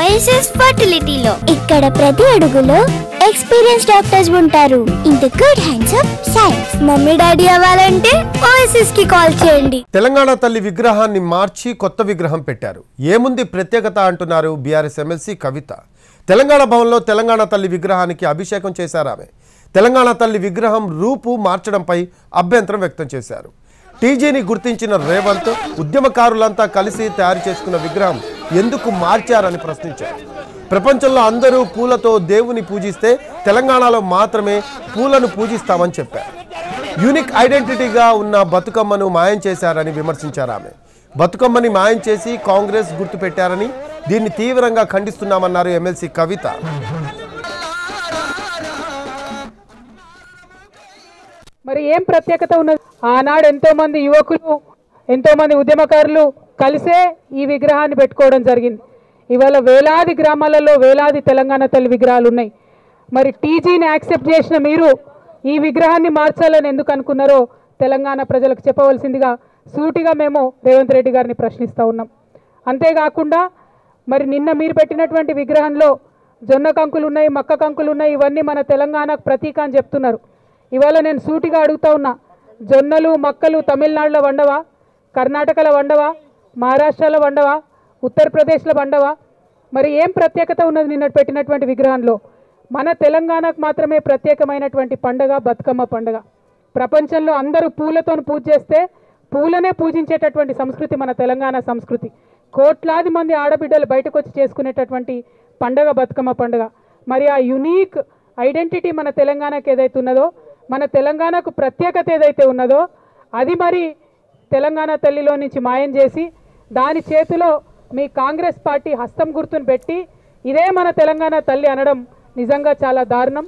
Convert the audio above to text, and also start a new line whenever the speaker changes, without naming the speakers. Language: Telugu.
ఓఎస్ఎస్ ఫర్టిలిటీలో ఇక్కడ ప్రతి అడుగులో ఎక్స్పీరియన్స్ డాక్టర్స్ ఉంటారు. In the good hands of science. Mummy daddy అవ్వాలంటే ఓఎస్ఎస్ కి కాల్ చేయండి.
తెలంగాణ తల్లి విగ్రహాన్ని మార్చి కొత్త విగ్రహం పెట్టారు. ఏముంది ప్రత్యేకత అంటున్నారు బీఆర్ఎస్ ఎమ్మెల్సీ కవిత. తెలంగాణ భవన్లో తెలంగాణ తల్లి విగ్రహానికి అభిషేకం చేశారు ఆమె. తెలంగాణ తల్లి విగ్రహం రూపు మార్చడంపై అభ్యంతరం వ్యక్తం చేశారు. టీజీని గుర్తించిన రేవంత్ ఉద్యమకారులంతా కలిసి తయారు చేసుకున్న విగ్రహం ఎందుకు మార్చారని ప్రశ్నించారు. ప్రపంచంలో అందరూ పూలతో దేవుని పూజిస్తే తెలంగాణలో మాత్రమే పూలను పూజిస్తామని చెప్పారు. యూనిక్ ఐడెంటిటీగా ఉన్న బతుకమ్మను మాయం చేశారని విమర్శించారు ఆమె. బతుకమ్మని మాయం చేసి కాంగ్రెస్ గుర్తు పెట్టారని దీన్ని తీవ్రంగా ఖండిస్తున్నామన్నారు ఎమ్మెల్సీ కవిత.
మరి ఏం ప్రత్యేకత ఉన్నది? ఆనాడు ఎంతో మంది యువకులు, ఎంతో మంది ఉద్యమకారులు కలిసే ఈ విగ్రహాన్ని పెట్టుకోవడం జరిగింది. ఇవాళ వేలాది గ్రామాలలో వేలాది తెలంగాణ తల్లి విగ్రహాలు ఉన్నాయి. మరి టీజీని యాక్సెప్ట్ చేసిన మీరు ఈ విగ్రహాన్ని మార్చాలని ఎందుకు అనుకున్నారో తెలంగాణ ప్రజలకు చెప్పవలసిందిగా సూటిగా మేము రేవంత్ రెడ్డి గారిని ప్రశ్నిస్తూ ఉన్నాం. అంతేకాకుండా మరి నిన్న మీరు పెట్టినటువంటి విగ్రహంలో జొన్న కంకులు ఉన్నాయి, మక్క కంకులు ఉన్నాయి. ఇవన్నీ మన తెలంగాణకు ప్రతీక అని చెప్తున్నారు. ఇవాళ నేను సూటిగా అడుగుతా ఉన్నా, జొన్నలు మక్కలు తమిళనాడులో వండవా, కర్ణాటకలో వండవా, మహారాష్ట్రలో వండవా, ఉత్తరప్రదేశ్లో వండవా? మరి ఏం ప్రత్యేకత ఉన్నది నిన్నటి పెట్టినటువంటి విగ్రహంలో? మన తెలంగాణకు మాత్రమే ప్రత్యేకమైనటువంటి పండుగ బతుకమ్మ పండుగ. ప్రపంచంలో అందరూ పూలతో పూజ చేస్తే పూలనే పూజించేటటువంటి సంస్కృతి మన తెలంగాణ సంస్కృతి. కోట్లాది మంది ఆడబిడ్డలు బయటకు వచ్చి చేసుకునేటటువంటి పండుగ బతుకమ్మ పండుగ. మరి ఆ యునీక్ ఐడెంటిటీ మన తెలంగాణకు ఏదైతే ఉన్నదో, మన తెలంగాణకు ప్రత్యేకత ఏదైతే ఉన్నదో అది మరి తెలంగాణ తల్లిలో నుంచి మాయం చేసి దాని చేతిలో మీ కాంగ్రెస్ పార్టీ హస్తం గుర్తును పెట్టి ఇదే మన తెలంగాణ తల్లి అనడం నిజంగా చాలా దారుణం.